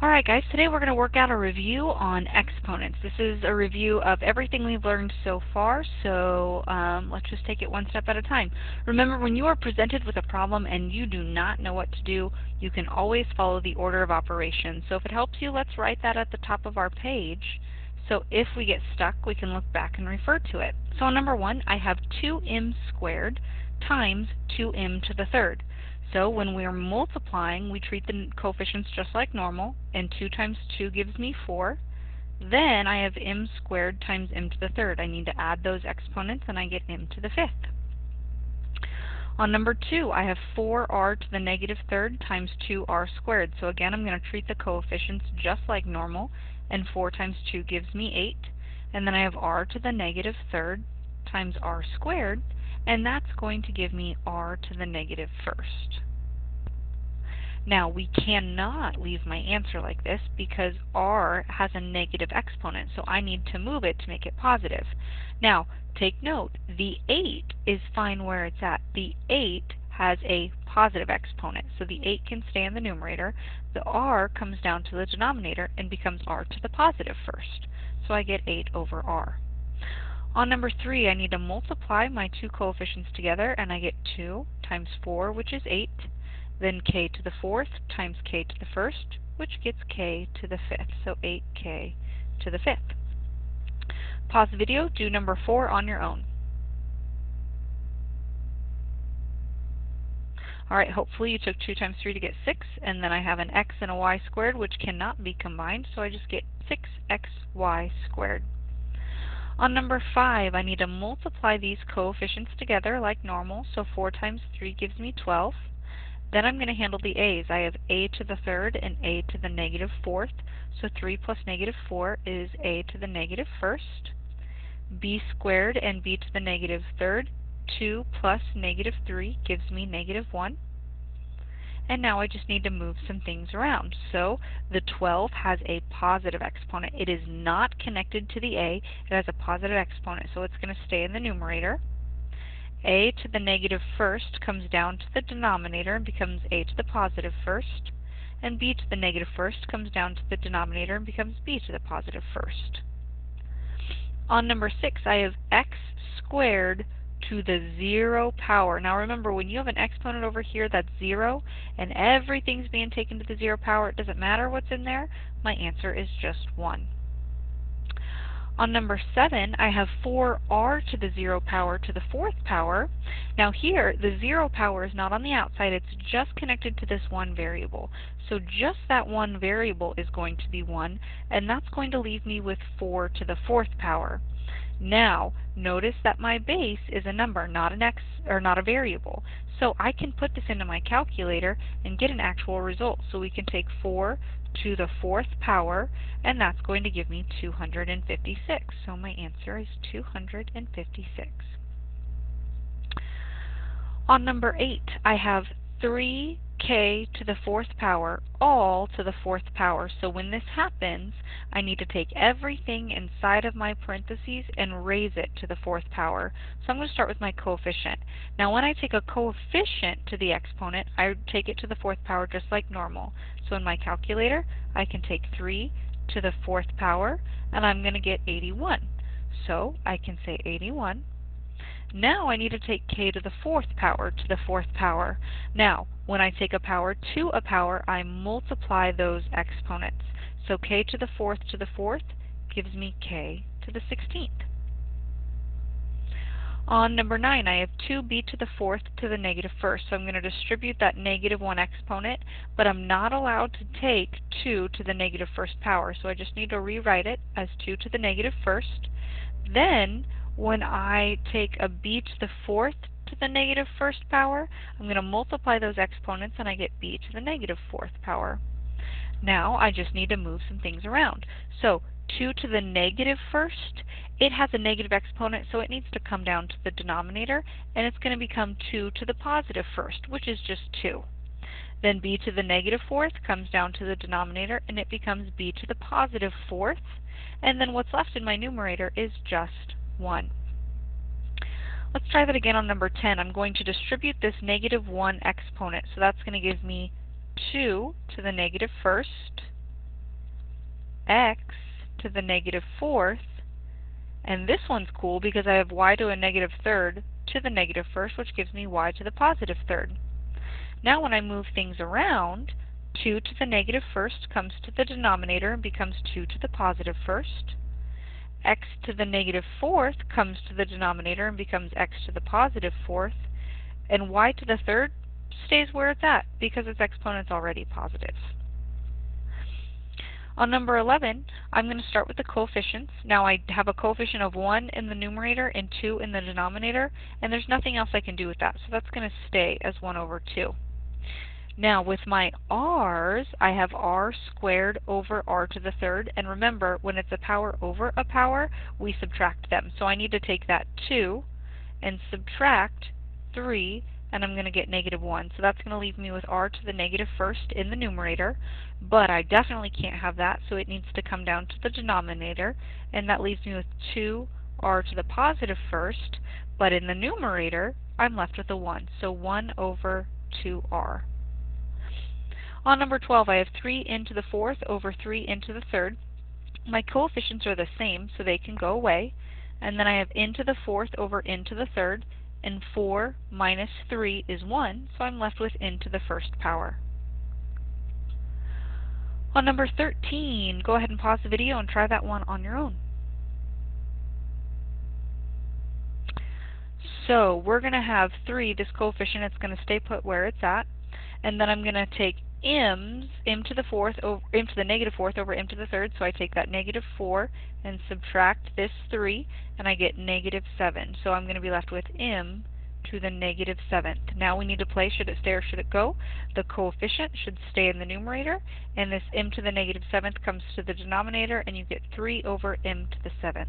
Alright guys, today we're going to work out a review on exponents. This is a review of everything we've learned so far, so let's just take it one step at a time. Remember, when you are presented with a problem and you do not know what to do, you can always follow the order of operations. So if it helps you, let's write that at the top of our page. So if we get stuck, we can look back and refer to it. So on number 1, I have 2m squared times 2m to the third. So when we are multiplying, we treat the coefficients just like normal, and 2 times 2 gives me 4. Then I have m squared times m to the third. I need to add those exponents, and I get m to the fifth. On number 2, I have 4r to the negative third times 2r squared. So again, I'm going to treat the coefficients just like normal, and 4 times 2 gives me 8. And then I have r to the negative third times r squared, and that's going to give me r to the negative first. Now, we cannot leave my answer like this because r has a negative exponent, so I need to move it to make it positive. Now, take note, the 8 is fine where it's at. The 8 has a positive exponent, so the 8 can stay in the numerator. The r comes down to the denominator and becomes r to the positive first. So I get 8 over r. On number 3, I need to multiply my two coefficients together, and I get 2 times 4, which is 8. Then k to the fourth times k to the first, which gets k to the fifth, so 8k to the fifth. Pause the video, do number 4 on your own. Alright, hopefully you took 2 times 3 to get 6, and then I have an x and a y squared, which cannot be combined, so I just get 6xy squared. On number 5, I need to multiply these coefficients together like normal, so 4 times 3 gives me 12. Then I'm going to handle the a's. I have a to the third and a to the negative fourth, so 3 plus negative 4 is a to the negative first. B squared and b to the negative third, 2 plus negative 3 gives me negative 1. And now I just need to move some things around. So the 12 has a positive exponent. It is not connected to the a. It has a positive exponent, so it's going to stay in the numerator. A to the negative first comes down to the denominator and becomes a to the positive first. And b to the negative first comes down to the denominator and becomes b to the positive first. On number 6, I have x squared to the 0 power. Now remember, when you have an exponent over here that's 0 and everything's being taken to the 0 power, it doesn't matter what's in there, my answer is just 1. On number 7, I have 4r to the 0 power to the 4th power. Now here, the 0 power is not on the outside, it's just connected to this one variable. So just that one variable is going to be 1, and that's going to leave me with 4 to the 4th power. Now, notice that my base is a number, not an x or not a variable. So I can put this into my calculator and get an actual result. So we can take 4 to the 4th power, and that's going to give me 256. So my answer is 256. On number 8, I have 3k to the 4th power, all to the 4th power. So when this happens, I need to take everything inside of my parentheses and raise it to the 4th power. So I'm going to start with my coefficient. Now when I take a coefficient to the exponent, I take it to the 4th power just like normal. So in my calculator, I can take 3 to the 4th power, and I'm going to get 81. So I can say 81. Now I need to take k to the 4th power to the 4th power. Now, when I take a power to a power, I multiply those exponents. So k to the 4th gives me k to the 16th. On number 9, I have 2b to the 4th to the negative first. So I'm going to distribute that negative 1 exponent, but I'm not allowed to take 2 to the negative first power. So I just need to rewrite it as 2 to the negative first. Then, when I take a b to the 4th to the negative first power, I'm going to multiply those exponents and I get b to the negative 4th power. Now I just need to move some things around. So 2 to the negative first, it has a negative exponent, so it needs to come down to the denominator, and it's going to become 2 to the positive first, which is just 2. Then b to the negative 4th comes down to the denominator, and it becomes b to the positive 4th. And then what's left in my numerator is just 1. Let's try that again on number 10. I'm going to distribute this negative 1 exponent, so that's going to give me 2 to the negative first. x to the negative fourth, and this one's cool because I have y to a negative third to the negative first, which gives me y to the positive third. Now when I move things around, 2 to the negative first comes to the denominator and becomes 2 to the positive first. X to the negative fourth comes to the denominator and becomes x to the positive fourth. And y to the third stays where it's at because its exponent's already positive. On number 11, I'm going to start with the coefficients. Now I have a coefficient of 1 in the numerator and 2 in the denominator, and there's nothing else I can do with that, so that's going to stay as 1 over 2. Now with my r's, I have r squared over r to the third, and remember, when it's a power over a power, we subtract them. So I need to take that 2 and subtract 3, and I'm going to get negative 1. So that's going to leave me with r to the negative first in the numerator, but I definitely can't have that, so it needs to come down to the denominator, and that leaves me with 2r to the positive first, but in the numerator, I'm left with a 1, so 1 over 2r. On number 12, I have 3 into the fourth over 3 into the third. My coefficients are the same, so they can go away. And then I have into the fourth over into the third, and 4 minus 3 is 1, so I'm left with into the first power. On number 13, go ahead and pause the video and try that one on your own. So we're going to have 3, this coefficient, it's going to stay put where it's at, and then I'm going to take m to the negative fourth over m to the third, so I take that negative 4 and subtract this 3, and I get negative 7. So I'm going to be left with m to the negative 7th. Now we need to play, should it stay or should it go? The coefficient should stay in the numerator, and this m to the negative 7th comes to the denominator, and you get 3 over m to the 7th.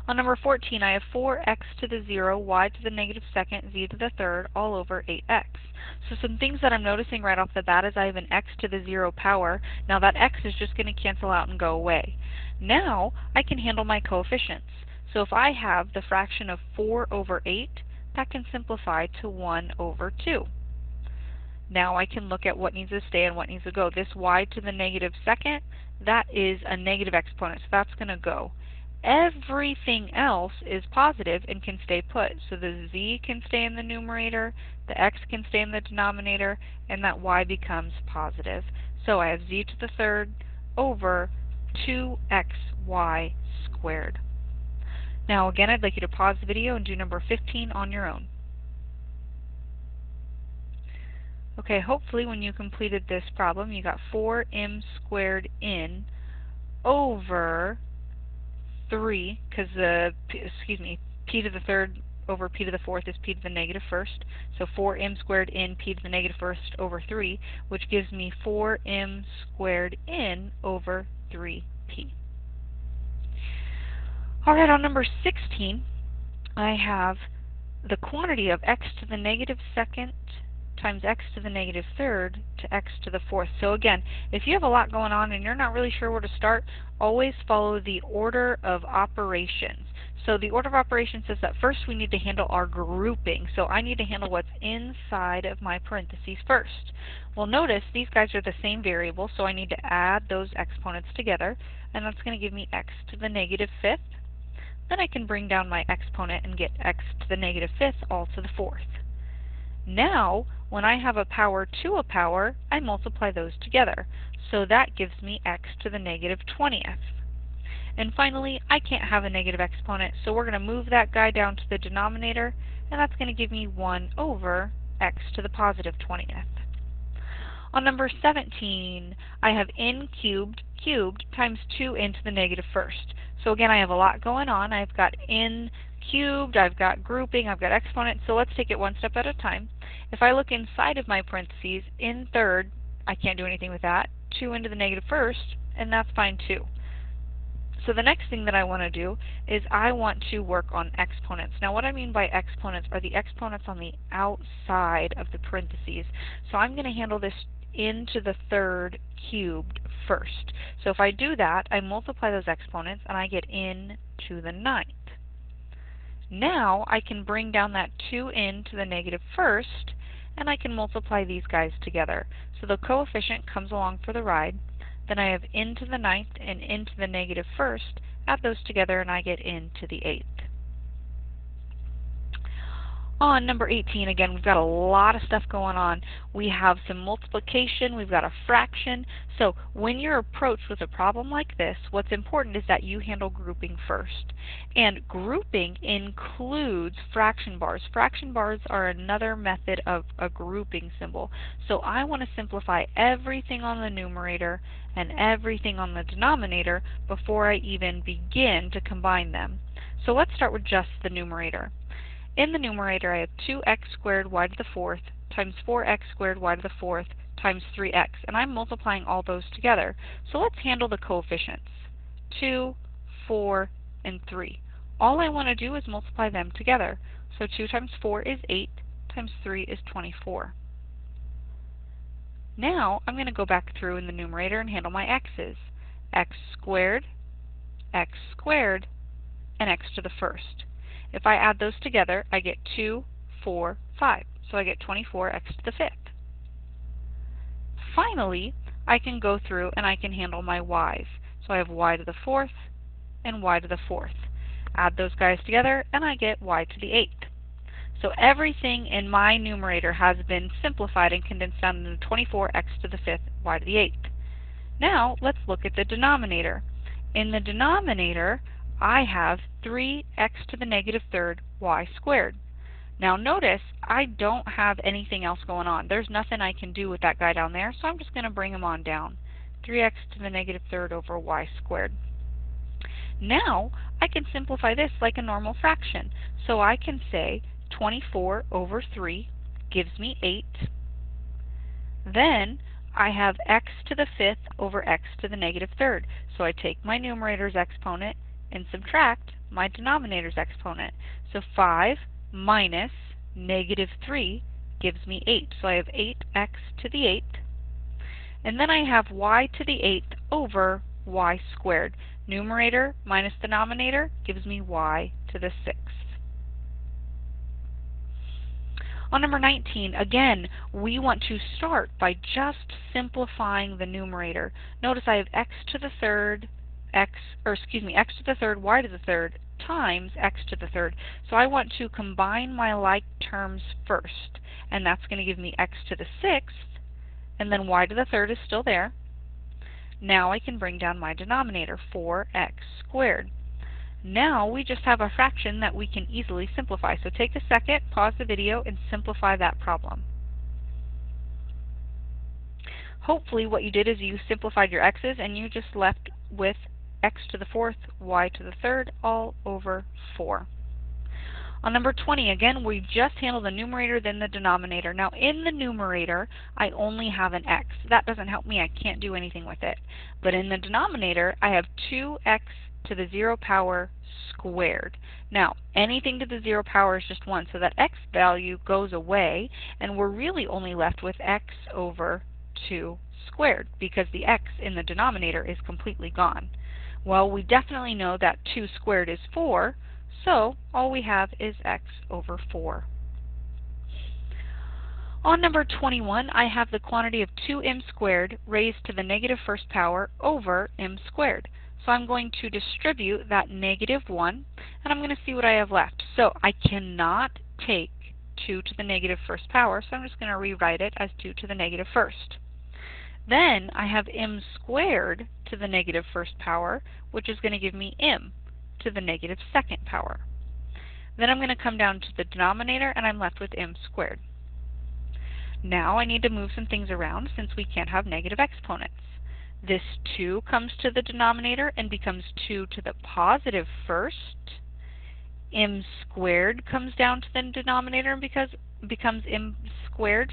On number 14, I have 4x to the 0, y to the negative second, z to the third, all over 8x. So some things that I'm noticing right off the bat is I have an x to the 0 power. Now that x is just going to cancel out and go away. Now I can handle my coefficients. So if I have the fraction of 4 over 8, that can simplify to 1 over 2. Now I can look at what needs to stay and what needs to go. This y to the negative second, that is a negative exponent, so that's going to go. Everything else is positive and can stay put. So the z can stay in the numerator, the x can stay in the denominator, and that y becomes positive. So I have z to the third over 2xy squared. Now again, I'd like you to pause the video and do number 15 on your own. Okay, hopefully when you completed this problem, you got 4m squared in over 3, because p to the third over p to the fourth is p to the negative first. So 4m squared in p to the negative first over 3, which gives me 4m squared in over 3p. Alright, on number 16, I have the quantity of x to the negative second times x to the negative third to x to the fourth. So again, if you have a lot going on and you're not really sure where to start, always follow the order of operations. So the order of operations says that first we need to handle our grouping. So I need to handle what's inside of my parentheses first. Well, notice these guys are the same variable, so I need to add those exponents together, and that's going to give me x to the negative fifth. Then I can bring down my exponent and get x to the negative fifth all to the fourth. Now, when I have a power to a power, I multiply those together. So that gives me x to the negative 20th. And finally, I can't have a negative exponent, so we're going to move that guy down to the denominator, and that's going to give me 1 over x to the positive 20th. On number 17, I have n cubed times 2n to the negative first. So again, I have a lot going on. I've got n cubed, I've got grouping, I've got exponents, so let's take it one step at a time. If I look inside of my parentheses, n third, I can't do anything with that. 2n to the negative first, and that's fine too. So the next thing that I want to do is I want to work on exponents. Now what I mean by exponents are the exponents on the outside of the parentheses. So I'm going to handle this n to the third cubed first. So if I do that, I multiply those exponents and I get n to the 9th. Now I can bring down that 2n to the negative first, and I can multiply these guys together. So the coefficient comes along for the ride. Then I have n to the ninth and n to the negative first. Add those together and I get n to the eighth. On number 18, again, we've got a lot of stuff going on. We have some multiplication, we've got a fraction. So when you're approached with a problem like this, what's important is that you handle grouping first. And grouping includes fraction bars. Fraction bars are another method of a grouping symbol. So I want to simplify everything on the numerator and everything on the denominator before I even begin to combine them. So let's start with just the numerator. In the numerator, I have 2x squared y to the fourth times 4x squared y to the fourth times 3x, and I'm multiplying all those together. So let's handle the coefficients, 2, 4, and 3. All I want to do is multiply them together. So 2 times 4 is 8, times 3 is 24. Now I'm going to go back through in the numerator and handle my x's. X squared, and x to the first. If I add those together, I get 2, 4, 5. So I get 24x to the fifth. Finally, I can go through and I can handle my y's. So I have y to the fourth and y to the fourth. Add those guys together and I get y to the eighth. So everything in my numerator has been simplified and condensed down into 24x to the fifth, y to the eighth. Now let's look at the denominator. In the denominator, I have 3x to the negative third y squared. Now notice I don't have anything else going on. There's nothing I can do with that guy down there, so I'm just going to bring him on down. 3x to the negative third over y squared. Now I can simplify this like a normal fraction. So I can say 24 over 3 gives me 8. Then I have x to the fifth over x to the negative third. So I take my numerator's exponent and subtract my denominator's exponent. So 5 minus negative 3 gives me 8. So I have 8x to the 8th. And then I have y to the 8th over y squared. Numerator minus denominator gives me y to the 6th. On number 19, again, we want to start by just simplifying the numerator. Notice I have x to the third, x to the third, y to the third, times x to the third. So I want to combine my like terms first, and that's going to give me x to the sixth, and then y to the third is still there. Now I can bring down my denominator, 4x squared. Now we just have a fraction that we can easily simplify. So take a second, pause the video, and simplify that problem. Hopefully what you did is you simplified your x's and you just left with x to the fourth, y to the third, all over 4. On number 20, again, we just handle the numerator, then the denominator. Now in the numerator, I only have an x. That doesn't help me. I can't do anything with it. But in the denominator, I have 2x to the 0 power squared. Now, anything to the 0 power is just 1, so that x value goes away, and we're really only left with x over 2 squared, because the x in the denominator is completely gone. Well, we definitely know that 2 squared is 4, so all we have is x over 4. On number 21, I have the quantity of 2m squared raised to the negative first power over m squared. So I'm going to distribute that negative 1, and I'm going to see what I have left. So I cannot take 2 to the negative first power, so I'm just going to rewrite it as 2 to the negative first. Then I have m squared to the negative first power, which is going to give me m to the negative second power. Then I'm going to come down to the denominator, and I'm left with m squared. Now I need to move some things around since we can't have negative exponents. This 2 comes to the denominator and becomes 2 to the positive first. M squared comes down to the denominator and becomes m squared,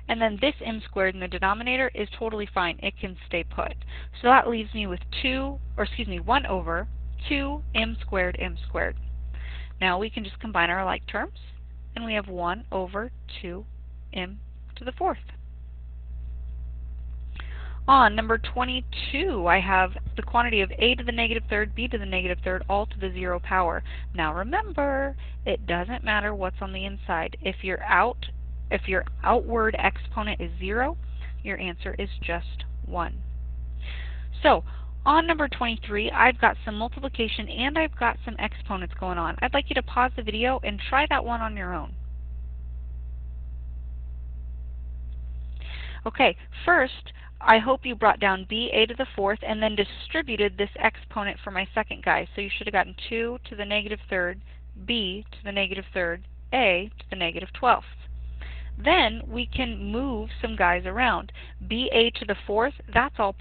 and then this m squared in the denominator is totally fine. It can stay put. So that leaves me with 1 over 2 m squared m squared. Now we can just combine our like terms, and we have 1 over 2 m to the fourth. On number 22, I have the quantity of a to the negative third, b to the negative third, all to the 0 power. Now remember, it doesn't matter what's on the inside. If your outward exponent is 0, your answer is just 1. So on number 23, I've got some multiplication and I've got some exponents going on. I'd like you to pause the video and try that one on your own. Okay, first, I hope you brought down b(a) to the fourth and then distributed this exponent for my second guy. So you should have gotten 2 to the negative third, b to the negative third, a to the negative 12th. Then we can move some guys around. b(a) to the fourth, that's all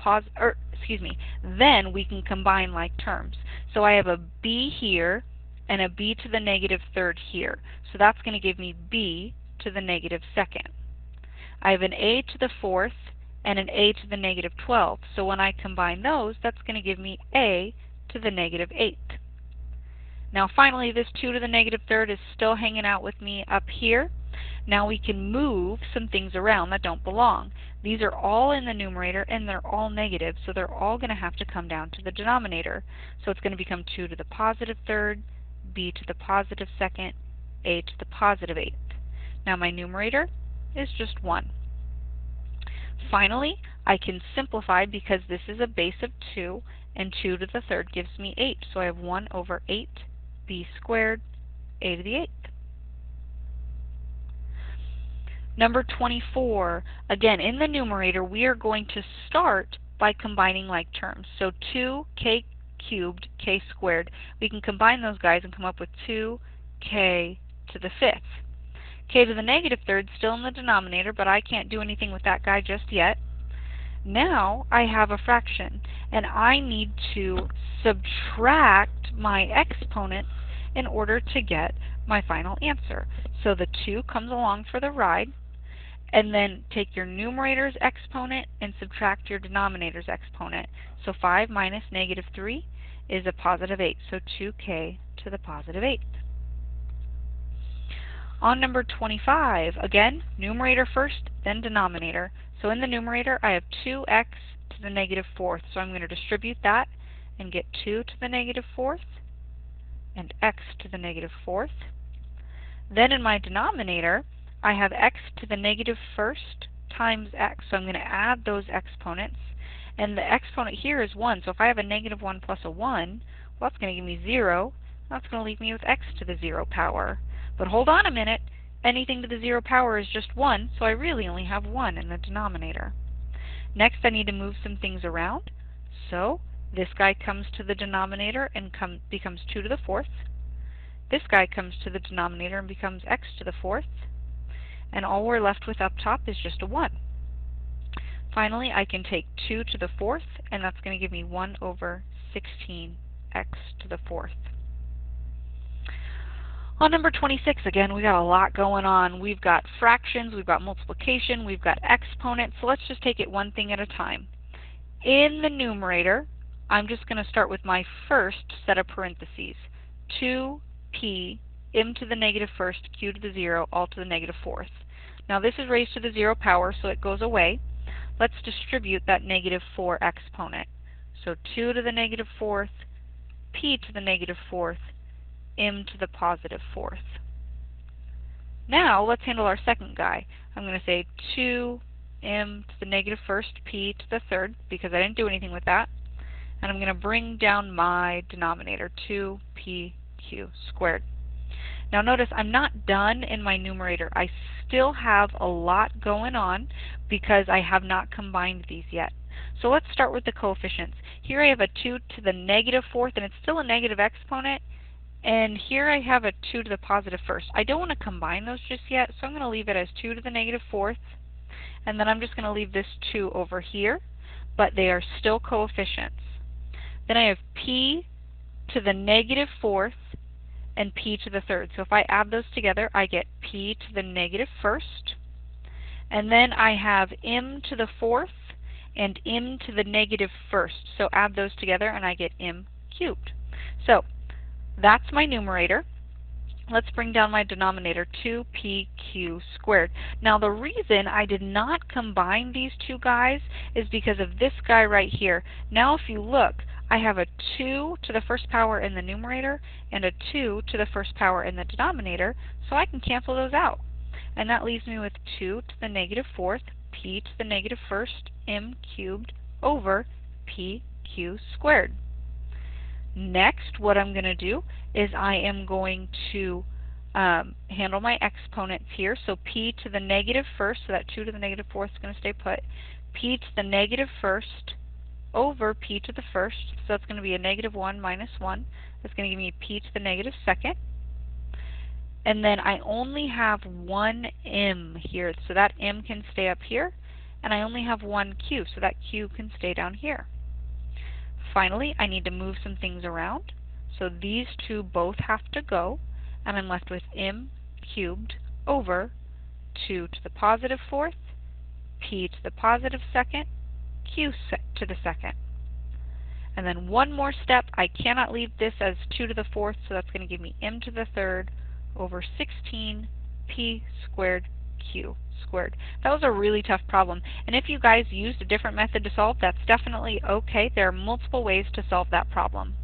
then we can combine like terms. So I have a b here and a b to the negative third here. So that's going to give me b to the negative second. I have an a to the fourth and an a to the negative 12th. So when I combine those, that's going to give me a to the negative 8th. Now finally, this 2 to the negative third is still hanging out with me up here. Now we can move some things around that don't belong. These are all in the numerator and they're all negative, so they're all going to have to come down to the denominator. So it's going to become 2 to the positive third, b to the positive second, a to the positive 8th. Now my numerator is just 1. Finally, I can simplify because this is a base of 2, and 2 to the third gives me 8. So I have 1 over 8 b squared a to the 8th. Number 24, again in the numerator we are going to start by combining like terms. So 2k cubed k squared, we can combine those guys and come up with 2k to the 5th. K to the negative third still in the denominator, but I can't do anything with that guy just yet. Now I have a fraction, and I need to subtract my exponents in order to get my final answer. So the 2 comes along for the ride, and then take your numerator's exponent and subtract your denominator's exponent. So 5 minus negative 3 is a positive 8, so 2k to the positive 8th. On number 25, again, numerator first, then denominator. So in the numerator, I have 2x to the negative fourth. So I'm going to distribute that and get 2 to the negative fourth and x to the negative fourth. Then in my denominator, I have x to the negative first times x. So I'm going to add those exponents. And the exponent here is 1. So if I have a negative 1 plus a 1, well, that's going to give me 0. That's going to leave me with x to the 0 power. But hold on a minute, anything to the 0 power is just 1, so I really only have 1 in the denominator. Next I need to move some things around. So this guy comes to the denominator and becomes 2 to the fourth. This guy comes to the denominator and becomes x to the fourth. And all we're left with up top is just a 1. Finally, I can take 2 to the fourth, and that's going to give me 1 over 16x to the fourth. On number 26, again, we got a lot going on. We've got fractions, we've got multiplication, we've got exponents. So let's just take it one thing at a time. In the numerator, I'm just going to start with my first set of parentheses. 2p m to the negative first, q to the 0, all to the negative fourth. Now this is raised to the 0 power, so it goes away. Let's distribute that negative 4 exponent. So 2 to the negative fourth, p to the negative fourth, m to the positive fourth. Now let's handle our second guy. I'm going to say 2m to the negative first, p to the third, because I didn't do anything with that. And I'm going to bring down my denominator, 2pq squared. Now notice I'm not done in my numerator. I still have a lot going on because I have not combined these yet. So let's start with the coefficients. Here I have a 2 to the negative fourth, and it's still a negative exponent. And here I have a 2 to the positive first. I don't want to combine those just yet, so I'm going to leave it as 2 to the negative fourth. And then I'm just going to leave this 2 over here, but they are still coefficients. Then I have p to the negative fourth and p to the third. So if I add those together, I get p to the negative first. And then I have m to the fourth and m to the negative first. So add those together and I get m cubed. So that's my numerator. Let's bring down my denominator, 2pq squared. Now the reason I did not combine these two guys is because of this guy right here. Now if you look, I have a 2 to the first power in the numerator and a 2 to the first power in the denominator, so I can cancel those out. And that leaves me with 2 to the negative fourth, p to the negative first, m cubed over p q squared. Next, what I'm going to do is I am going to handle my exponents here. So p to the negative first, so that 2 to the negative fourth is going to stay put. P to the negative first over p to the first, so that's going to be a negative 1 minus 1. That's going to give me p to the negative second. And then I only have one m here, so that m can stay up here. And I only have one q, so that q can stay down here. Finally, I need to move some things around. So these two both have to go, and I'm left with m cubed over 2 to the positive fourth, p to the positive second, q to the second. And then one more step, I cannot leave this as 2 to the fourth, so that's going to give me m to the third over 16 p squared q squared. That was a really tough problem. And if you guys used a different method to solve, that's definitely okay. There are multiple ways to solve that problem.